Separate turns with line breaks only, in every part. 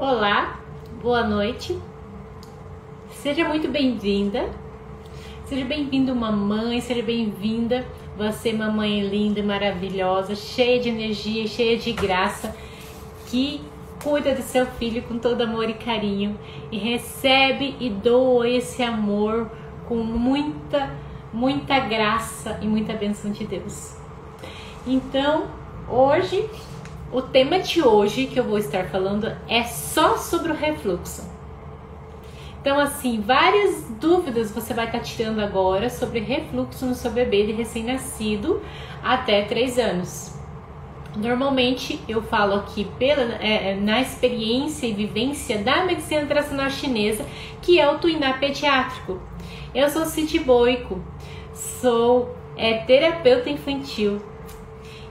Olá, boa noite, seja muito bem-vinda, seja bem-vindo mamãe, seja bem-vinda você mamãe linda e maravilhosa, cheia de energia, cheia de graça, que cuida do seu filho com todo amor e carinho e recebe e doa esse amor com muita graça e muita bênção de Deus. Então, hoje, o tema de hoje que eu vou estar falando é só sobre o refluxo. Então, assim, várias dúvidas você vai estar tirando agora sobre refluxo no seu bebê de recém-nascido até 3 anos. Normalmente, eu falo aqui na experiência e vivência da medicina tradicional chinesa, que é o tuiná pediátrico. Eu sou City Boico, sou terapeuta infantil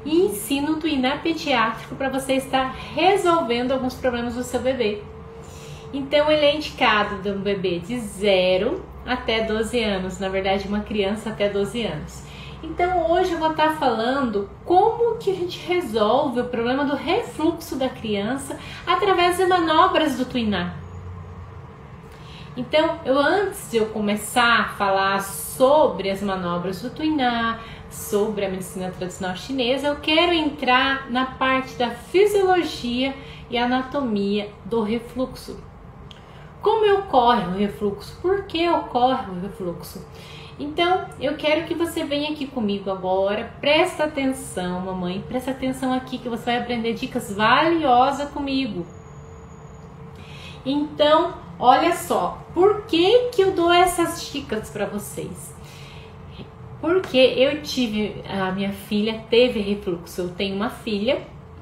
e ensino o tuiná pediátrico para você estar resolvendo alguns problemas do seu bebê. Então ele é indicado de um bebê de 0 até 12 anos, na verdade uma criança até 12 anos. Então hoje eu vou estar falando como que a gente resolve o problema do refluxo da criança através de manobras do tuiná. Então, antes de eu começar a falar sobre as manobras do tuiná, sobre a medicina tradicional chinesa, eu quero entrar na parte da fisiologia e anatomia do refluxo. Como ocorre o refluxo? Por que ocorre o refluxo? Então, eu quero que você venha aqui comigo agora, presta atenção, mamãe, presta atenção aqui que você vai aprender dicas valiosas comigo. Então, olha só, por que eu dou essas dicas para vocês? Porque a minha filha teve refluxo. Eu tenho uma filha,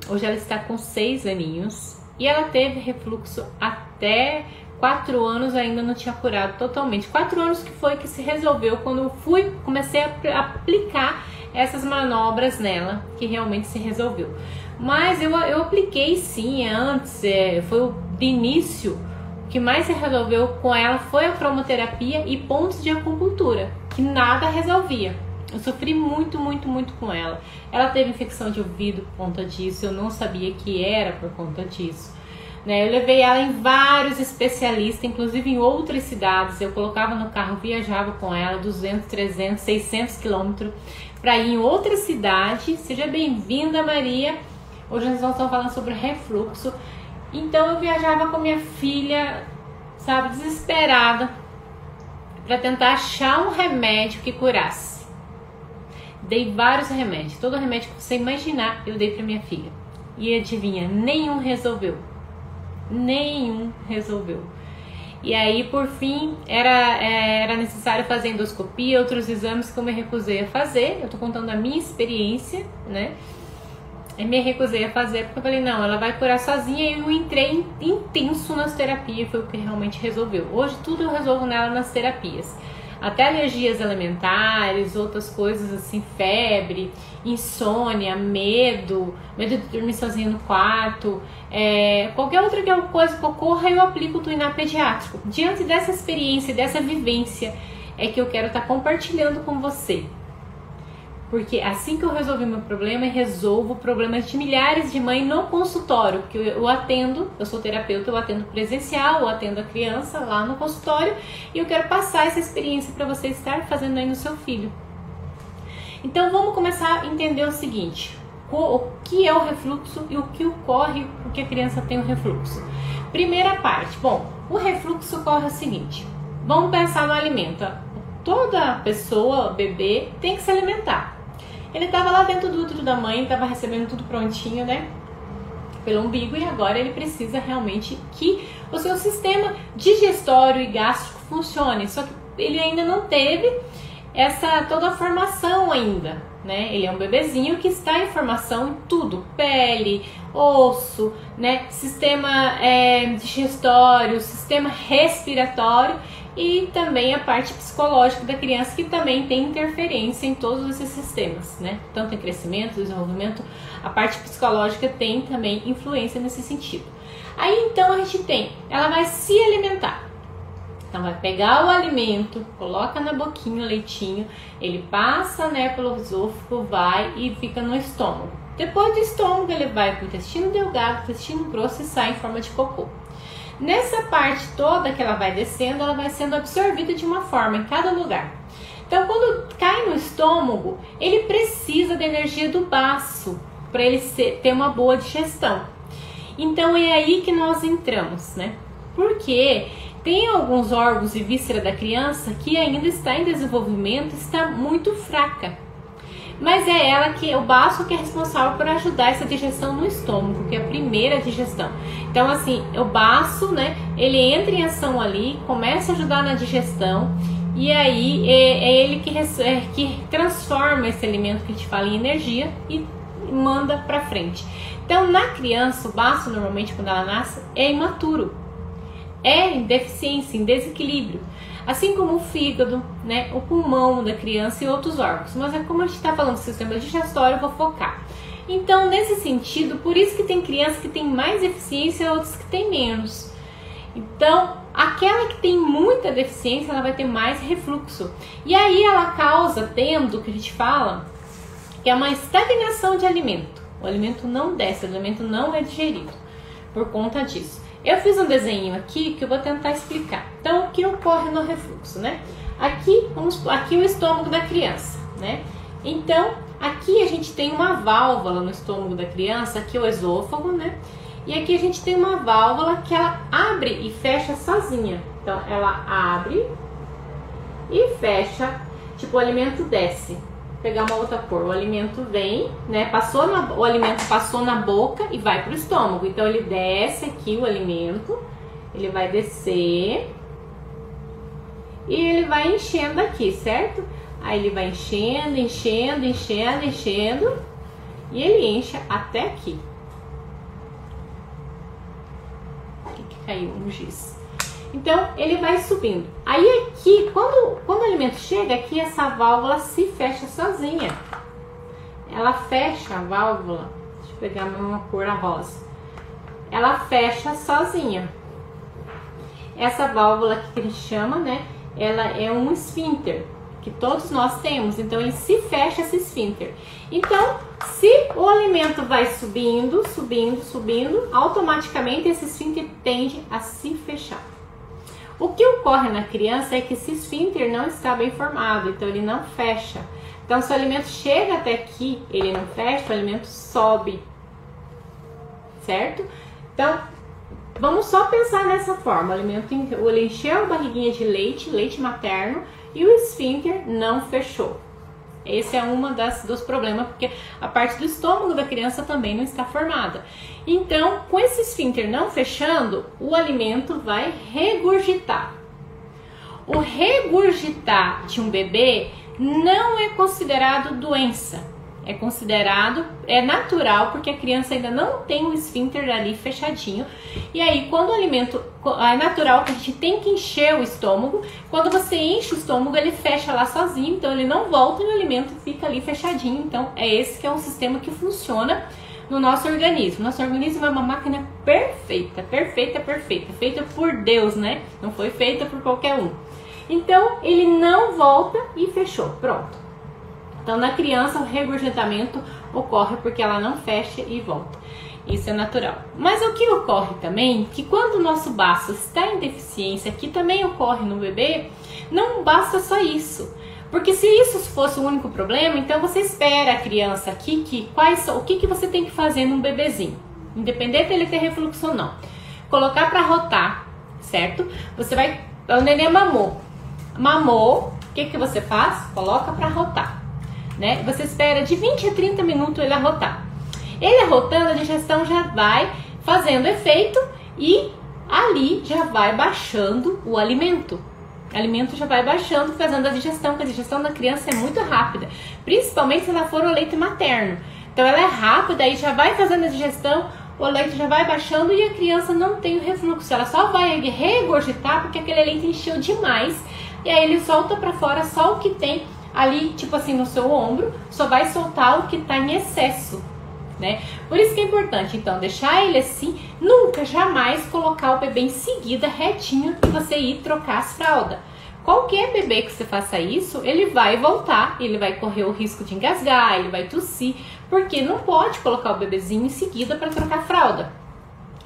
hoje ela está com 6 aninhos e ela teve refluxo até 4 anos, ainda não tinha curado totalmente. 4 anos que foi que se resolveu quando eu comecei a aplicar essas manobras nela, que realmente se resolveu. Mas eu apliquei sim antes, foi de início. O que mais se resolveu com ela foi a cromoterapia e pontos de acupuntura, que nada resolvia. Eu sofri muito com ela. Ela teve infecção de ouvido por conta disso, eu não sabia que era por conta disso. Eu levei ela em vários especialistas, inclusive em outras cidades. Eu colocava no carro, viajava com ela 200, 300, 600 quilômetros para ir em outra cidade. Seja bem-vinda, Maria. Hoje nós vamos estar falando sobre refluxo. Então eu viajava com minha filha, sabe, desesperada, para tentar achar um remédio que curasse. Dei vários remédios, todo remédio que você imaginar eu dei para minha filha. E adivinha, nenhum resolveu. Nenhum resolveu. E aí, por fim, era necessário fazer endoscopia, outros exames que eu me recusei a fazer. Eu tô contando a minha experiência, né? Eu me recusei a fazer porque eu falei, não, ela vai curar sozinha. E eu entrei intenso nas terapias, foi o que realmente resolveu. Hoje tudo eu resolvo nela nas terapias. Até alergias alimentares, outras coisas assim, febre, insônia, medo de dormir sozinha no quarto, qualquer outra coisa que ocorra, eu aplico o tuiná pediátrico. Diante dessa experiência, dessa vivência, é que eu quero estar compartilhando com você. Porque assim que eu resolvi meu problema, eu resolvo problemas de milhares de mães no consultório. Porque eu atendo, eu sou terapeuta, eu atendo presencial, eu atendo a criança lá no consultório. E eu quero passar essa experiência para você estar fazendo aí no seu filho. Então vamos começar a entender o seguinte. O que é o refluxo e o que ocorre porque a criança tem o refluxo. Primeira parte, bom, o refluxo ocorre o seguinte. Vamos pensar no alimento. Toda pessoa, bebê, tem que se alimentar. Ele estava lá dentro do útero da mãe, estava recebendo tudo prontinho, né? Pelo umbigo, e agora ele precisa realmente que o seu sistema digestório e gástrico funcione. Só que ele ainda não teve toda a formação ainda, né? Ele é um bebezinho que está em formação em tudo, pele, osso, né? Sistema digestório, sistema respiratório e também a parte psicológica da criança, que também tem interferência em todos esses sistemas, né? Tanto em crescimento, desenvolvimento, a parte psicológica tem também influência nesse sentido. Aí então a gente ela vai se alimentar. Então vai pegar o alimento, coloca na boquinha o leitinho, ele passa, né, pelo esôfago, vai e fica no estômago. Depois do estômago ele vai para o intestino delgado, intestino grosso e sai em forma de cocô. Nessa parte toda que ela vai descendo, ela vai sendo absorvida de uma forma em cada lugar. Então, quando cai no estômago, ele precisa da energia do baço para ele ter uma boa digestão. Então, é aí que nós entramos, né? Porque tem alguns órgãos e víscera da criança que ainda está em desenvolvimento, está muito fraca. Mas é ela que, o baço que é responsável por ajudar essa digestão no estômago, que é a primeira digestão. Então, assim, o baço, né, ele entra em ação ali, começa a ajudar na digestão, e aí é ele que transforma esse alimento que a gente fala em energia e manda pra frente. Então, na criança, o baço, normalmente, quando ela nasce, é imaturo, é em deficiência, em desequilíbrio. Assim como o fígado, né, o pulmão da criança e outros órgãos. Mas é como a gente está falando do sistema digestório, eu vou focar. Então, nesse sentido, por isso que tem crianças que têm mais deficiência e outras que têm menos. Então, aquela que tem muita deficiência, ela vai ter mais refluxo. E aí ela causa, tendo, que a gente fala, que é uma estagnação de alimento. O alimento não desce, o alimento não é digerido por conta disso. Eu fiz um desenho aqui que eu vou tentar explicar. Então, o que ocorre no refluxo, né? Aqui o estômago da criança, né? Então, aqui a gente tem uma válvula no estômago da criança, aqui é o esôfago, né? E aqui a gente tem uma válvula que ela abre e fecha sozinha. Então, ela abre e fecha, tipo, o alimento desce. Vou pegar uma outra cor, o alimento vem, né? O alimento passou na boca e vai para o estômago. Então, ele desce aqui o alimento, ele vai descer e ele vai enchendo aqui, certo? Aí ele vai enchendo, enchendo, enchendo, enchendo e ele enche até aqui. Aqui que caiu um giz. Então, ele vai subindo. Aí aqui, quando o alimento chega aqui, essa válvula se fecha sozinha. Ela fecha a válvula. Deixa eu pegar uma cor rosa. Ela fecha sozinha. Essa válvula aqui que a gente chama, né? Ela é um esfíncter, que todos nós temos. Então, ele se fecha esse esfíncter. Então, se o alimento vai subindo, subindo, subindo, automaticamente esse esfíncter tende a se fechar. O que ocorre na criança é que esse esfíncter não está bem formado, então ele não fecha. Então, se o alimento chega até aqui, ele não fecha, o alimento sobe, certo? Então, vamos só pensar nessa forma. O alimento ele encheu a barriguinha de leite, leite materno, e o esfíncter não fechou. Esse é um dos problemas, porque a parte do estômago da criança também não está formada. Então, com esse esfíncter não fechando, o alimento vai regurgitar. O regurgitar de um bebê não é considerado doença. É natural, porque a criança ainda não tem o esfíncter ali fechadinho. E aí, quando o alimento, é natural que a gente tem que encher o estômago. Quando você enche o estômago, ele fecha lá sozinho, então ele não volta e o alimento fica ali fechadinho. Então, é esse que é um sistema que funciona no nosso organismo. Nosso organismo é uma máquina perfeita, perfeita, perfeita, feita por Deus, né? Não foi feita por qualquer um. Então, ele não volta e fechou, pronto. Então, na criança, o regurgitamento ocorre porque ela não fecha e volta. Isso é natural. Mas o que ocorre também, que quando o nosso baço está em deficiência, que também ocorre no bebê, não basta só isso. Porque se isso fosse o único problema, então você espera a criança aqui, o que você tem que fazer num bebezinho, independente dele ter refluxo ou não. Colocar para rotar, certo? O neném mamou. Mamou, o que você faz? Coloca para rotar. Né? Você espera de 20 a 30 minutos ele arrotar. Ele arrotando, a digestão já vai fazendo efeito e ali já vai baixando o alimento. O alimento já vai baixando, fazendo a digestão, porque a digestão da criança é muito rápida, principalmente se ela for o leite materno. Então ela é rápida e já vai fazendo a digestão, o leite já vai baixando e a criança não tem o refluxo. Ela só vai regurgitar porque aquele leite encheu demais e aí ele solta para fora só o que tem ali, tipo assim, no seu ombro, só vai soltar o que está em excesso, né? Por isso que é importante, então, deixar ele assim, nunca, jamais colocar o bebê em seguida, retinho, e você ir trocar as fraldas. Qualquer bebê que você faça isso, ele vai voltar, ele vai correr o risco de engasgar, ele vai tossir, porque não pode colocar o bebezinho em seguida para trocar fralda.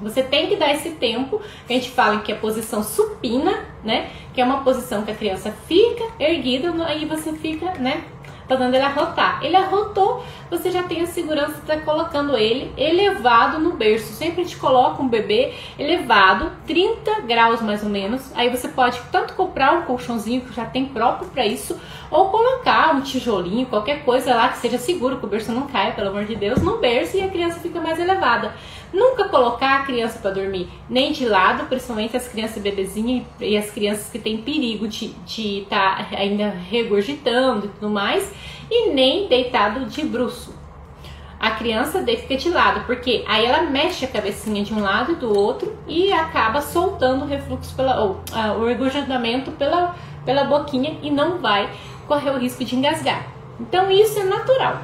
Você tem que dar esse tempo, que a gente fala que é a posição supina, né? Que é uma posição que a criança fica erguida, aí você fica, né? Fazendo ele arrotar. Ele arrotou, você já tem a segurança de estar colocando ele elevado no berço. Sempre a gente coloca um bebê elevado, 30 graus mais ou menos. Aí você pode tanto comprar um colchãozinho que já tem próprio para isso, ou colocar um tijolinho, qualquer coisa lá que seja seguro, que o berço não caia, pelo amor de Deus, no berço e a criança fica mais elevada. Nunca colocar a criança para dormir nem de lado, principalmente as crianças bebezinhas e as crianças que têm perigo de estar ainda regurgitando e tudo mais, e nem deitado de bruço. A criança fica de lado, porque aí ela mexe a cabecinha de um lado e do outro e acaba soltando o refluxo, o regurgitamento pela boquinha e não vai correr o risco de engasgar. Então isso é natural,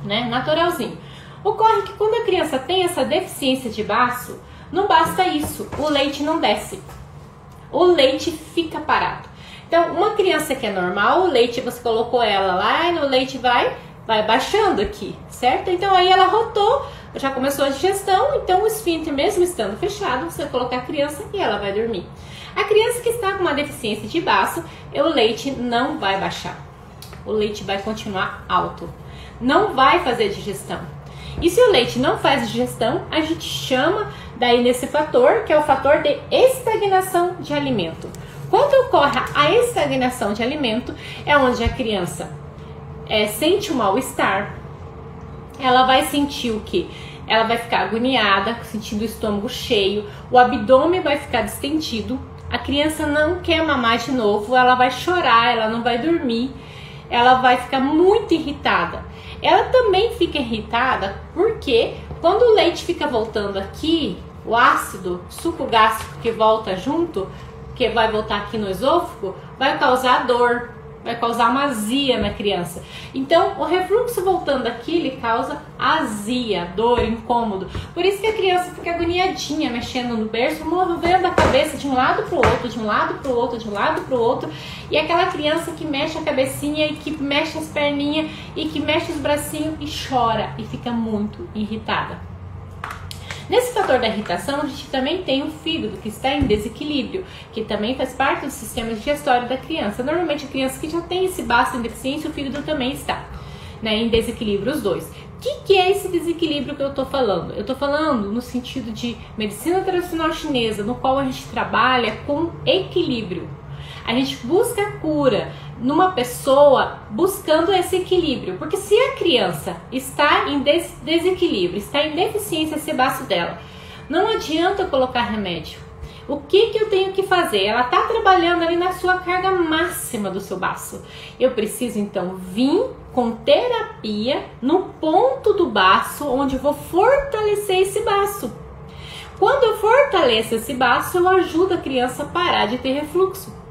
né? Naturalzinho. Ocorre que quando a criança tem essa deficiência de baço, não basta isso, o leite não desce, o leite fica parado. Então, uma criança que é normal, o leite, você colocou ela lá e o leite vai baixando aqui, certo? Então, aí ela rotou, já começou a digestão, então o esfíncter, mesmo estando fechado, você vai colocar a criança e ela vai dormir. A criança que está com uma deficiência de baço, o leite não vai baixar, o leite vai continuar alto, não vai fazer digestão. E se o leite não faz digestão, a gente chama daí nesse fator, que é o fator de estagnação de alimento. Quando ocorre a estagnação de alimento, é onde a criança sente um mal-estar, ela vai sentir o quê? Ela vai ficar agoniada, sentindo o estômago cheio, o abdômen vai ficar distendido, a criança não quer mamar de novo, ela vai chorar, ela não vai dormir, ela vai ficar muito irritada. Ela também fica irritada porque quando o leite fica voltando aqui, o ácido, suco gástrico que volta junto, que vai voltar aqui no esôfago, vai causar dor, vai causar uma azia na criança. Então, o refluxo voltando aqui, ele causa azia, dor, incômodo. Por isso que a criança fica agoniadinha, mexendo no berço, movendo a cabeça de um lado pro outro, de um lado pro outro, de um lado pro outro. E aquela criança que mexe a cabecinha e que mexe as perninhas e que mexe os bracinhos e chora e fica muito irritada. Nesse fator da irritação, a gente também tem o fígado, que está em desequilíbrio, que também faz parte do sistema digestório da criança. Normalmente a criança que já tem esse baço em deficiência, o fígado também está, né, em desequilíbrio, os dois. O que é esse desequilíbrio que eu estou falando? Eu estou falando no sentido de medicina tradicional chinesa, no qual a gente trabalha com equilíbrio. A gente busca a cura numa pessoa buscando esse equilíbrio, porque se a criança está em desequilíbrio, está em deficiência esse baço dela, não adianta colocar remédio. O que eu tenho que fazer? Ela está trabalhando ali na sua carga máxima do seu baço. Eu preciso então vir com terapia no ponto do baço, onde eu vou fortalecer esse baço. Quando eu fortaleço esse baço, eu ajudo a criança a parar de ter refluxo.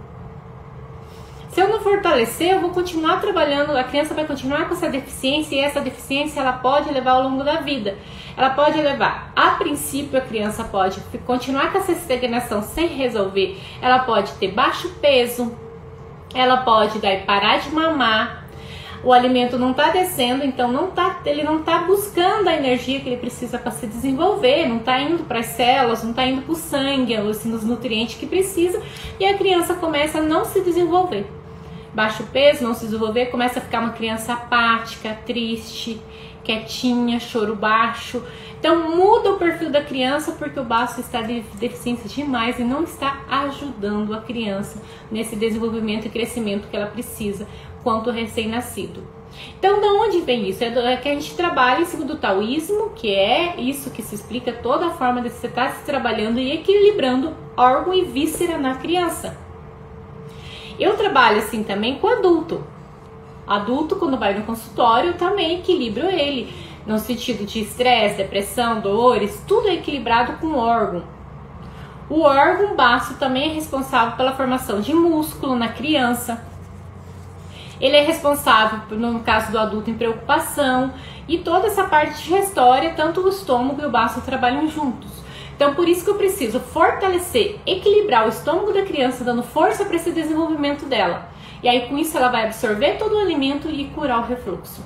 Se eu não fortalecer, eu vou continuar trabalhando, a criança vai continuar com essa deficiência, e essa deficiência ela pode levar ao longo da vida. Ela pode levar, a princípio a criança pode continuar com essa estagnação sem resolver, ela pode ter baixo peso, ela pode daí parar de mamar, o alimento não está descendo, então ele não está buscando a energia que ele precisa para se desenvolver, não está indo para as células, não está indo para o sangue, assim, os nutrientes que precisa, e a criança começa a não se desenvolver. Baixo peso, não se desenvolver, começa a ficar uma criança apática, triste, quietinha, choro baixo. Então muda o perfil da criança porque o baço está de deficiência demais e não está ajudando a criança nesse desenvolvimento e crescimento que ela precisa quanto recém-nascido. Então, de onde vem isso? É que a gente trabalha em cima do taoísmo, que é isso que se explica toda a forma de você estar se trabalhando e equilibrando órgão e víscera na criança. Eu trabalho assim também com adulto. Adulto, quando vai no consultório, eu também equilibro ele, no sentido de estresse, depressão, dores, tudo é equilibrado com o órgão. O órgão baço também é responsável pela formação de músculo na criança. Ele é responsável, no caso do adulto, em preocupação, e toda essa parte digestória, tanto o estômago e o baço trabalham juntos. Então, por isso que eu preciso fortalecer, equilibrar o estômago da criança, dando força para esse desenvolvimento dela. E aí, com isso, ela vai absorver todo o alimento e curar o refluxo.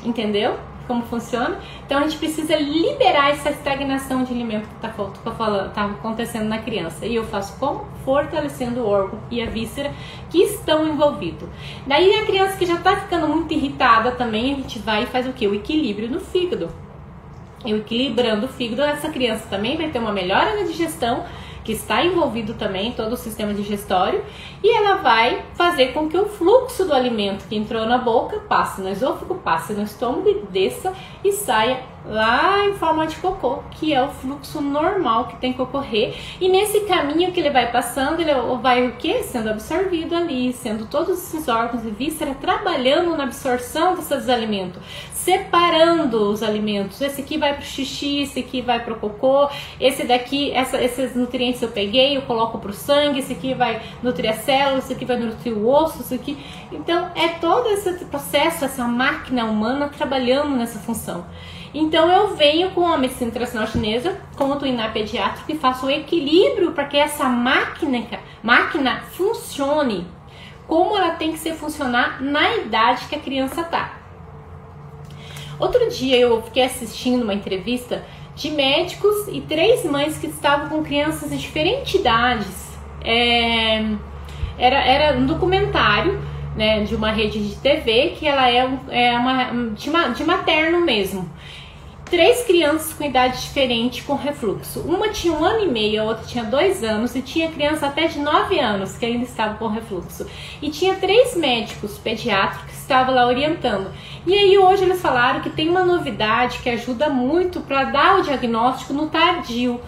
Entendeu? como funciona. Então a gente precisa liberar essa estagnação de alimento que tá acontecendo na criança. E eu faço como? Fortalecendo o órgão e a víscera que estão envolvidos. Daí a criança que já está ficando muito irritada também, a gente vai e faz o quê? O equilíbrio no fígado. Eu equilibrando o fígado, essa criança também vai ter uma melhora na digestão, que está envolvido também todo o sistema digestório, e ela vai fazer com que o fluxo do alimento que entrou na boca passe no esôfago, passe no estômago e desça e saia lá em forma de cocô, que é o fluxo normal que tem que ocorrer. E nesse caminho que ele vai passando, ele vai o quê? Sendo absorvido ali, sendo todos esses órgãos e vísceras trabalhando na absorção desses alimentos, separando os alimentos. Esse aqui vai pro xixi, esse aqui vai pro cocô, esse daqui, esses nutrientes eu peguei, eu coloco pro sangue, esse aqui vai nutrir a célula, esse aqui vai nutrir o osso, esse aqui. Então é todo esse processo, essa máquina humana trabalhando nessa função. Então eu venho com a medicina tradicional chinesa, com o Tuiná pediátrico, e faço o equilíbrio para que essa máquina funcione como ela tem que ser funcionar na idade que a criança está. Outro dia eu fiquei assistindo uma entrevista de médicos e 3 mães que estavam com crianças de diferentes idades. Era um documentário, né, de uma rede de TV, que ela de materno mesmo. 3 crianças com idade diferente com refluxo. Uma tinha 1 ano e meio, a outra tinha 2 anos, e tinha criança até de 9 anos que ainda estava com refluxo. E tinha 3 médicos pediátricos que estavam lá orientando. E aí hoje eles falaram que tem uma novidade que ajuda muito para dar o diagnóstico no tardio,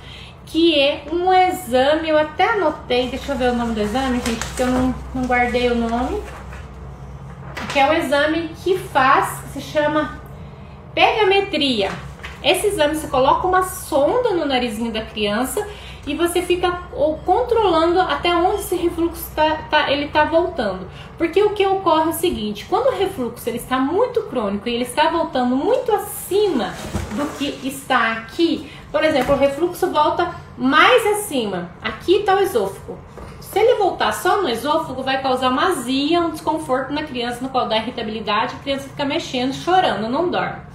que é um exame, eu até anotei, deixa eu ver o nome do exame, gente, porque eu não guardei o nome, que é o exame que se chama pegametria. Esse exame você coloca uma sonda no narizinho da criança e você fica controlando até onde esse refluxo ele tá voltando. Porque o que ocorre é o seguinte: quando o refluxo ele está muito crônico e ele está voltando muito acima do que está aqui, por exemplo, o refluxo volta mais acima, aqui está o esôfago. Se ele voltar só no esôfago, vai causar uma azia, um desconforto na criança, no qual dá irritabilidade, a criança fica mexendo, chorando, não dorme.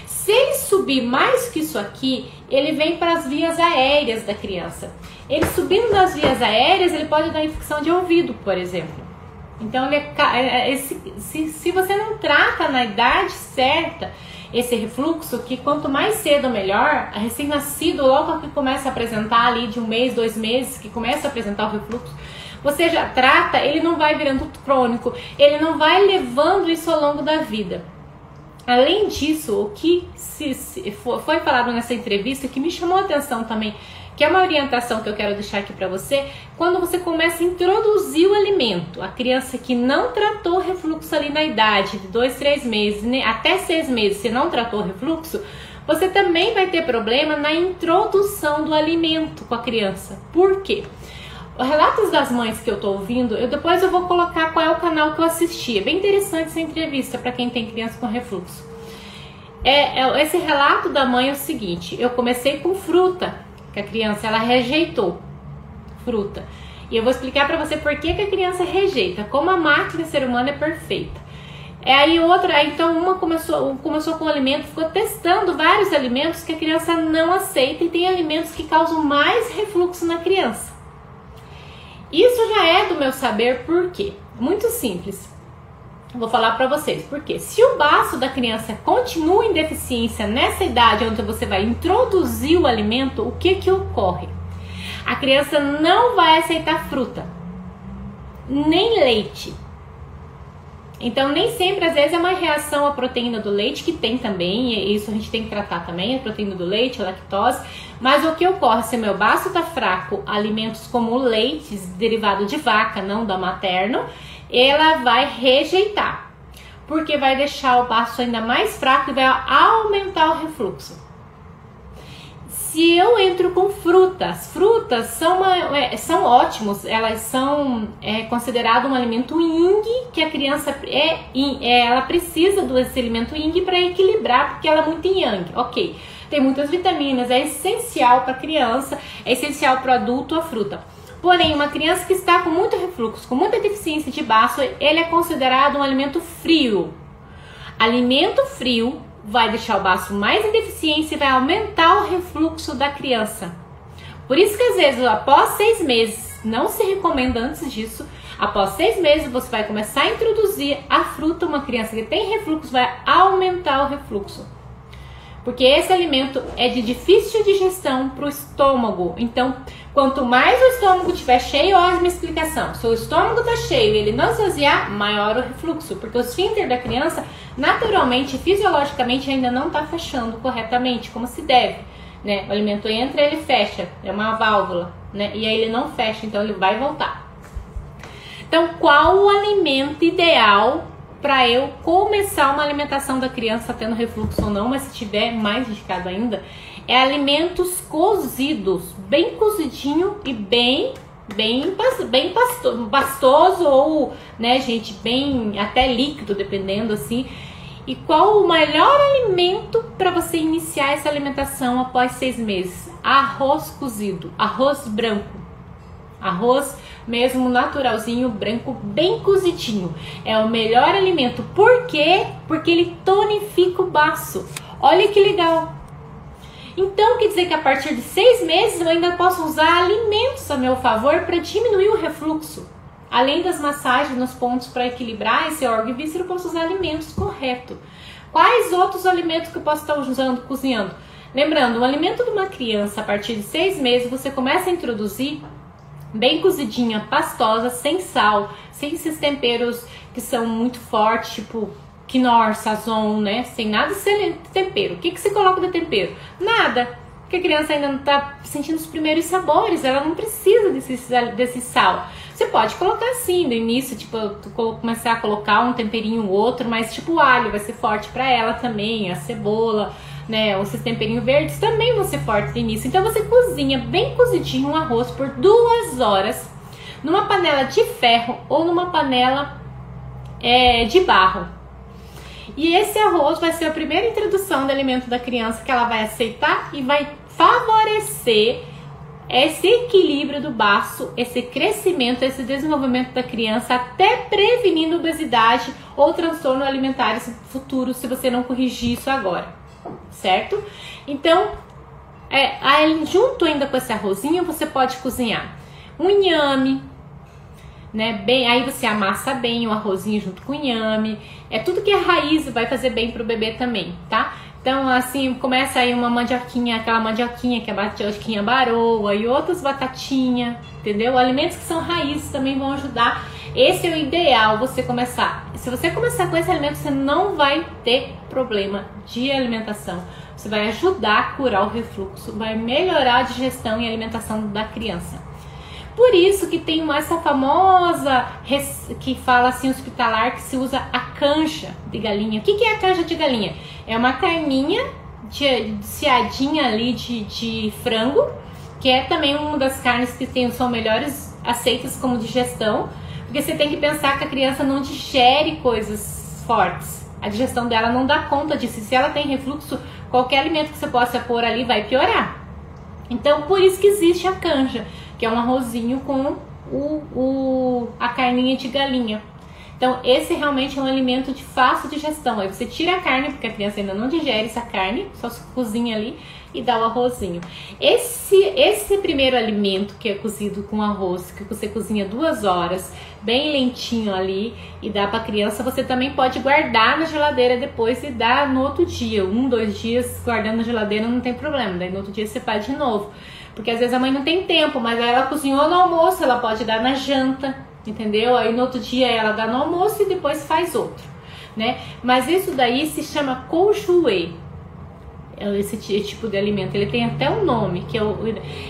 Se ele subir mais que isso aqui, ele vem para as vias aéreas da criança. Ele subindo nas vias aéreas, ele pode dar infecção de ouvido, por exemplo. Então, se você não trata na idade certa esse refluxo, que quanto mais cedo melhor, a recém-nascido, logo que começa a apresentar ali de 1 mês, 2 meses, que começa a apresentar o refluxo, você já trata, ele não vai virando crônico, ele não vai levando isso ao longo da vida. Além disso, o que foi falado nessa entrevista, que me chamou a atenção também, que é uma orientação que eu quero deixar aqui para você, quando você começa a introduzir o alimento, a criança que não tratou refluxo ali na idade de 2, 3 meses, até 6 meses, se não tratou refluxo, você também vai ter problema na introdução do alimento com a criança. Por quê? Os relatos das mães que eu tô ouvindo, depois eu vou colocar qual é o canal que eu assisti. É bem interessante essa entrevista para quem tem criança com refluxo. Esse relato da mãe é o seguinte: eu comecei com fruta, que a criança ela rejeitou fruta. E eu vou explicar para você por que a criança rejeita, como a máquina ser humana é perfeita. Então uma começou com o alimento, ficou testando vários alimentos que a criança não aceita, e tem alimentos que causam mais refluxo na criança. Isso já é do meu saber, por quê? Muito simples. Vou falar para vocês. Porque se o baço da criança continua em deficiência nessa idade onde você vai introduzir o alimento, o que ocorre? A criança não vai aceitar fruta, nem leite. Então, nem sempre, às vezes, é uma reação à proteína do leite, que tem também, e isso a gente tem que tratar também, a proteína do leite, a lactose. Mas o que ocorre, se meu baço está fraco, alimentos como leite, derivado de vaca, não da materno, ela vai rejeitar, porque vai deixar o baço ainda mais fraco e vai aumentar o refluxo. Se eu entro com frutas são ótimos, elas são considerado um alimento yin, que a criança ela precisa desse alimento yin para equilibrar, porque ela é muito yang, ok. Tem muitas vitaminas, é essencial para a criança, é essencial para o adulto a fruta. Porém, uma criança que está com muito refluxo, com muita deficiência de baço, ele é considerado um alimento frio. Alimento frio vai deixar o baço mais em deficiência e vai aumentar o refluxo da criança. Por isso que às vezes após 6 meses, não se recomenda antes disso, após 6 meses você vai começar a introduzir a fruta. Uma criança que tem refluxo vai aumentar o refluxo. Porque esse alimento é de difícil digestão para o estômago. Então, quanto mais o estômago estiver cheio, olha a minha explicação. Se o estômago está cheio e ele não esvaziar, maior o refluxo. Porque o esfíncter da criança, naturalmente, fisiologicamente, ainda não está fechando corretamente, como se deve. Né? O alimento entra e ele fecha. É uma válvula. Né? E aí ele não fecha, então ele vai voltar. Então, qual o alimento ideal para eu começar uma alimentação da criança tendo refluxo ou não, mas se tiver, mais indicado ainda, é alimentos cozidos, bem cozidinho e bem pastoso ou, né, gente, bem até líquido, dependendo assim. E qual o melhor alimento para você iniciar essa alimentação após 6 meses? Arroz cozido, arroz branco. Arroz mesmo naturalzinho, branco, bem cozidinho. É o melhor alimento. Por quê? Porque ele tonifica o baço. Olha que legal. Então quer dizer que a partir de 6 meses eu ainda posso usar alimentos a meu favor para diminuir o refluxo. Além das massagens nos pontos para equilibrar esse órgão e víscera, eu posso usar alimentos corretos. Quais outros alimentos que eu posso estar usando, cozinhando? Lembrando, o alimento de uma criança a partir de 6 meses você começa a introduzir bem cozidinha, pastosa, sem sal, sem esses temperos que são muito fortes, tipo quinoa, sazon, né? Sem nada de tempero. O que você coloca de tempero? Nada. Porque a criança ainda não está sentindo os primeiros sabores, ela não precisa desse sal. Você pode colocar assim, no início, tipo, começar a colocar um temperinho ou outro, mas tipo o alho vai ser forte para ela também, a cebola, né, esses temperinhos verdes também vão ser fortes no início. Então você cozinha bem cozidinho um arroz por 2 horas numa panela de ferro ou numa panela de barro. E esse arroz vai ser a primeira introdução do alimento da criança que ela vai aceitar e vai favorecer esse equilíbrio do baço, esse crescimento, esse desenvolvimento da criança, até prevenindo obesidade ou transtorno alimentar futuro se você não corrigir isso agora. Certo? Então, aí, junto ainda com esse arrozinho, você pode cozinhar um inhame, né? Aí você amassa bem o arrozinho junto com o inhame. Tudo que é raiz vai fazer bem pro bebê também, tá? Então, assim, começa aí uma mandioquinha, aquela mandioquinha que é mandioquinha baroa e outras batatinhas, entendeu? Alimentos que são raízes também vão ajudar. Esse é o ideal, você começar. Se você começar com esse alimento, você não vai ter problema de alimentação. Você vai ajudar a curar o refluxo, vai melhorar a digestão e alimentação da criança. Por isso que tem essa famosa que fala assim hospitalar que se usa a canja de galinha. O que é a canja de galinha? É uma carninha desfiadinha ali de frango, que é também uma das carnes que são melhores aceitas como digestão, porque você tem que pensar que a criança não digere coisas fortes. A digestão dela não dá conta disso. Se ela tem refluxo, qualquer alimento que você possa pôr ali vai piorar. Então, por isso que existe a canja, que é um arrozinho com a carninha de galinha. Então, esse realmente é um alimento de fácil digestão. Aí você tira a carne, porque a criança ainda não digere essa carne, só se cozinha ali e dá o arrozinho. Esse primeiro alimento que é cozido com arroz, que você cozinha 2 horas, bem lentinho ali, e dá pra criança, você também pode guardar na geladeira depois e dar no outro dia. 1, 2 dias guardando na geladeira não tem problema, daí no outro dia você faz de novo. Porque às vezes a mãe não tem tempo, mas aí ela cozinhou no almoço, ela pode dar na janta, entendeu? Aí no outro dia ela dá no almoço e depois faz outro, né? Mas isso daí se chama conjoué, esse tipo de alimento. Ele tem até um nome, que é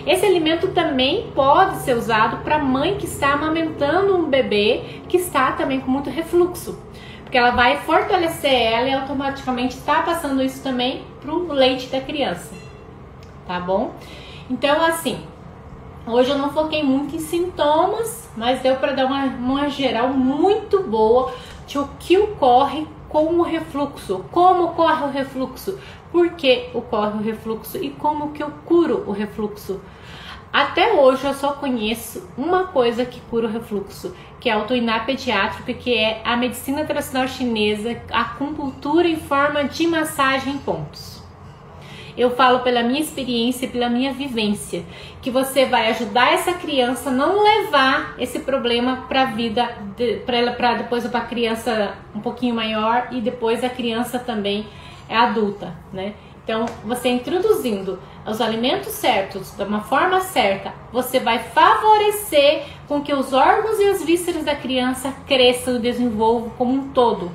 esse alimento também pode ser usado para mãe que está amamentando um bebê que está também com muito refluxo, porque ela vai fortalecer ela e automaticamente está passando isso também pro leite da criança, tá bom? Então, assim, hoje eu não foquei muito em sintomas, mas deu para dar uma geral muito boa de o que ocorre com o refluxo, como ocorre o refluxo, por que ocorre o refluxo e como que eu curo o refluxo. Até hoje eu só conheço uma coisa que cura o refluxo, que é o Tuiná pediátrico, que é a medicina tradicional chinesa, a acupuntura em forma de massagem em pontos. Eu falo pela minha experiência, pela minha vivência, que você vai ajudar essa criança a não levar esse problema para a vida, para depois para a criança um pouquinho maior e depois a criança também é adulta, né? Então, você introduzindo os alimentos certos, de uma forma certa, você vai favorecer com que os órgãos e as vísceras da criança cresçam e desenvolvam como um todo.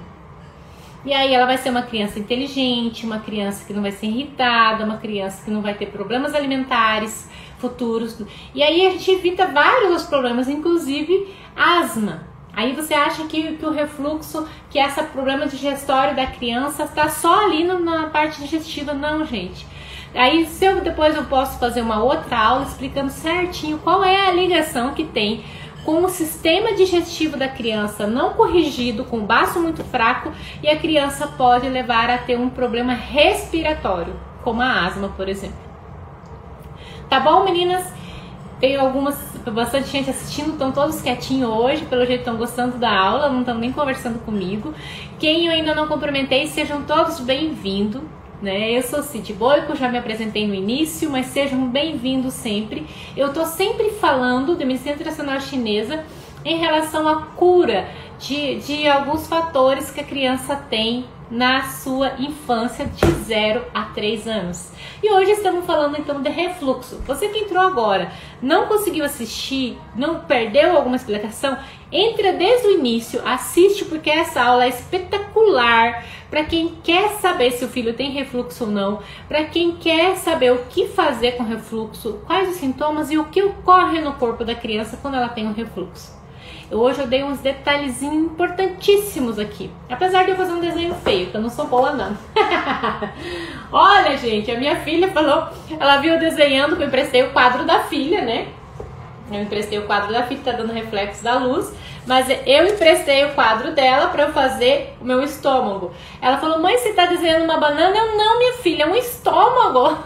E aí ela vai ser uma criança inteligente, uma criança que não vai ser irritada, uma criança que não vai ter problemas alimentares futuros. E aí a gente evita vários problemas, inclusive asma. Aí você acha que o refluxo, que esse problema digestório da criança está só ali na parte digestiva. Não, gente. Aí depois eu posso fazer uma outra aula explicando certinho qual é a ligação que tem com o sistema digestivo da criança não corrigido, com o baço muito fraco, e a criança pode levar a ter um problema respiratório, como a asma, por exemplo. Tá bom, meninas? Tem bastante gente assistindo, estão todos quietinhos hoje, pelo jeito estão gostando da aula, não estão nem conversando comigo. Quem eu ainda não cumprimentei, sejam todos bem-vindos. Né? Eu sou Cid Boico, já me apresentei no início, mas sejam bem-vindos sempre. Eu tô sempre falando de medicina tradicional chinesa em relação à cura de alguns fatores que a criança tem na sua infância de 0 a 3 anos. E hoje estamos falando então de refluxo. Você que entrou agora, não conseguiu assistir, não perdeu alguma explicação, entra desde o início, assiste porque essa aula é espetacular para quem quer saber se o filho tem refluxo ou não, para quem quer saber o que fazer com refluxo, quais os sintomas e o que ocorre no corpo da criança quando ela tem um refluxo. Hoje eu dei uns detalhezinhos importantíssimos aqui. Apesar de eu fazer um desenho feio, que eu não sou boa não. Olha, gente, a minha filha falou, ela viu desenhando, que eu emprestei o quadro da filha, né? Eu emprestei o quadro da filha, tá dando reflexo da luz. Mas eu emprestei o quadro dela para eu fazer o meu estômago. Ela falou, mãe, você tá desenhando uma banana? Eu, não, minha filha, é um estômago.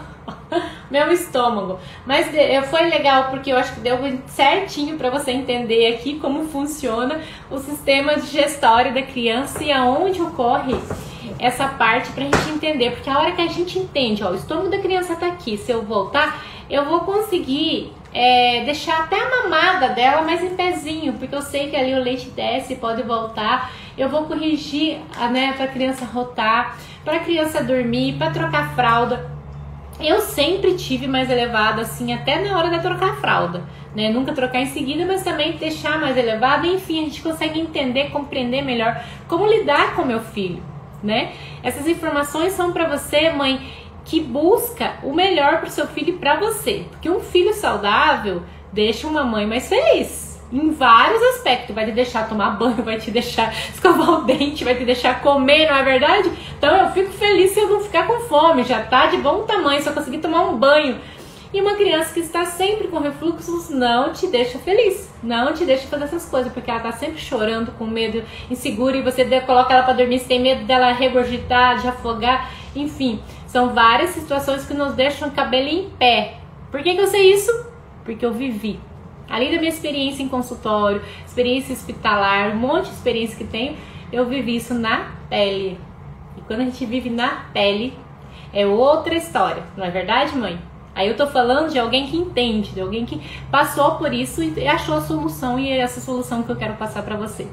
Meu estômago. Mas foi legal porque eu acho que deu certinho para você entender aqui como funciona o sistema digestório da criança e aonde ocorre essa parte pra gente entender. Porque a hora que a gente entende, ó, o estômago da criança tá aqui, se eu voltar, eu vou conseguir deixar até a mamada dela mais em pezinho, porque eu sei que ali o leite desce e pode voltar. Eu vou corrigir, né, pra criança rotar, pra criança dormir, pra trocar fralda. Eu sempre tive mais elevado, assim, até na hora de trocar a fralda, né? Nunca trocar em seguida, mas também deixar mais elevado. Enfim, a gente consegue entender, compreender melhor como lidar com meu filho, né? Essas informações são para você, mãe, que busca o melhor para o seu filho e para você. Porque um filho saudável deixa uma mãe mais feliz. Em vários aspectos, vai te deixar tomar banho, vai te deixar escovar o dente, vai te deixar comer, não é verdade? Então eu fico feliz se eu não ficar com fome, já tá de bom tamanho, se eu conseguir tomar um banho. E uma criança que está sempre com refluxos não te deixa feliz, não te deixa fazer essas coisas, porque ela tá sempre chorando, com medo, insegura, e você coloca ela para dormir, você tem medo dela regurgitar, de afogar, enfim. São várias situações que nos deixam o cabelo em pé. Por que eu sei isso? Porque eu vivi. Além da minha experiência em consultório, experiência hospitalar, um monte de experiência que tenho, eu vivi isso na pele. E quando a gente vive na pele, é outra história, não é verdade, mãe? Aí eu tô falando de alguém que entende, de alguém que passou por isso e achou a solução, e é essa solução que eu quero passar pra você.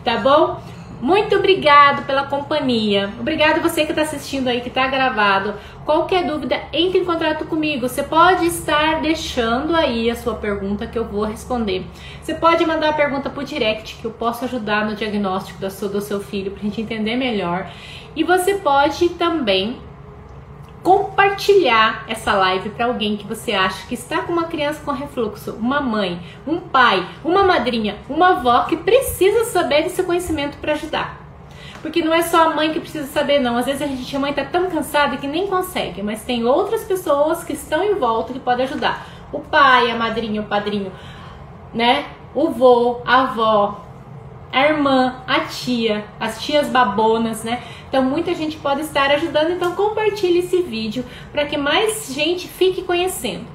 Tá bom? Muito obrigado pela companhia. Obrigado você que está assistindo aí, que está gravado. Qualquer dúvida, entre em contato comigo. Você pode estar deixando aí a sua pergunta que eu vou responder. Você pode mandar a pergunta por direct, que eu posso ajudar no diagnóstico do seu filho, para a gente entender melhor. E você pode também compartilhar essa live para alguém que você acha que está com uma criança com refluxo, uma mãe, um pai, uma madrinha, uma avó que precisa saber desse conhecimento para ajudar. Porque não é só a mãe que precisa saber, não. Às vezes a mãe está tão cansada que nem consegue, mas tem outras pessoas que estão em volta que podem ajudar. O pai, a madrinha, o padrinho, né? O vô, a avó, a irmã, a tia, as tias babonas, né? Então muita gente pode estar ajudando, então compartilhe esse vídeo para que mais gente fique conhecendo.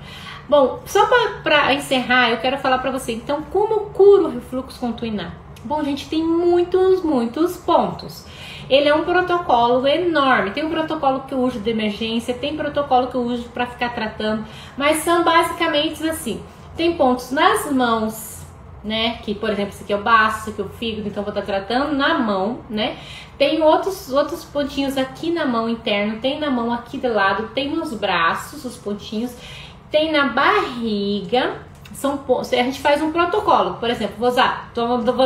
Bom, só para encerrar, eu quero falar para você, então, como eu curo o refluxo com Tuiná? Bom, gente, tem muitos pontos. Ele é um protocolo enorme. Tem um protocolo que eu uso de emergência, tem protocolo que eu uso para ficar tratando, mas são basicamente assim. Tem pontos nas mãos, né? Que, por exemplo, esse aqui é o baço, esse aqui é o fígado, então eu vou estar tratando na mão, né? Tem outros pontinhos aqui na mão interno, tem na mão aqui do lado, tem nos braços, os pontinhos, tem na barriga. A gente faz um protocolo, por exemplo, vou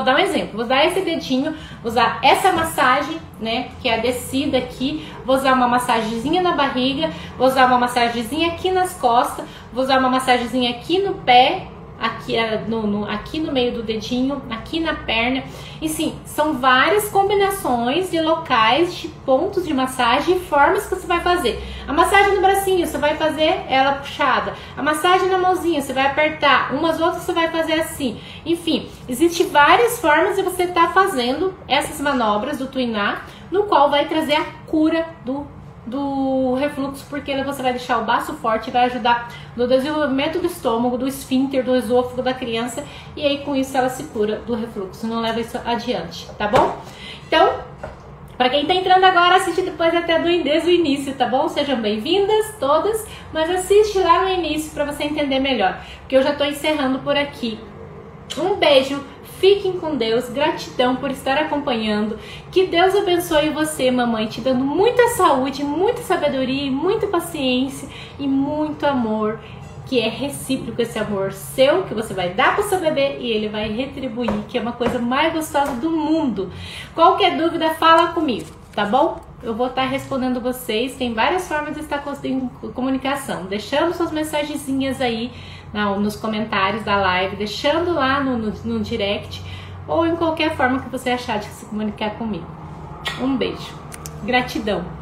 dar um exemplo, vou usar esse dedinho, vou usar essa massagem, né, que é a descida aqui, vou usar uma massagenzinha na barriga, vou usar uma massagenzinha aqui nas costas, vou usar uma massagenzinha aqui no pé, aqui no meio do dedinho, aqui na perna. E sim, são várias combinações de locais, de pontos de massagem e formas que você vai fazer. A massagem no bracinho, você vai fazer ela puxada. A massagem na mãozinha, você vai apertar. Umas outras você vai fazer assim. Enfim, existem várias formas de você estar fazendo essas manobras do Tuiná, no qual vai trazer a cura do refluxo, porque você vai deixar o baço forte, vai ajudar no desenvolvimento do estômago, do esfíncter, do esôfago da criança, e aí com isso ela se cura do refluxo, não leva isso adiante, tá bom? Então, para quem tá entrando agora, assiste depois até desde o início, tá bom? Sejam bem-vindas todas, mas assiste lá no início para você entender melhor, porque eu já tô encerrando por aqui. Um beijo, fiquem com Deus, gratidão por estar acompanhando, que Deus abençoe você, mamãe, te dando muita saúde, muita sabedoria, muita paciência e muito amor, que é recíproco esse amor seu, que você vai dar para o seu bebê e ele vai retribuir, que é uma coisa mais gostosa do mundo. Qualquer dúvida, fala comigo, tá bom? Eu vou estar respondendo vocês, tem várias formas de estar em comunicação, deixando suas mensagenzinhas aí nos comentários da live, deixando lá no direct ou em qualquer forma que você achar de se comunicar comigo. Um beijo, gratidão!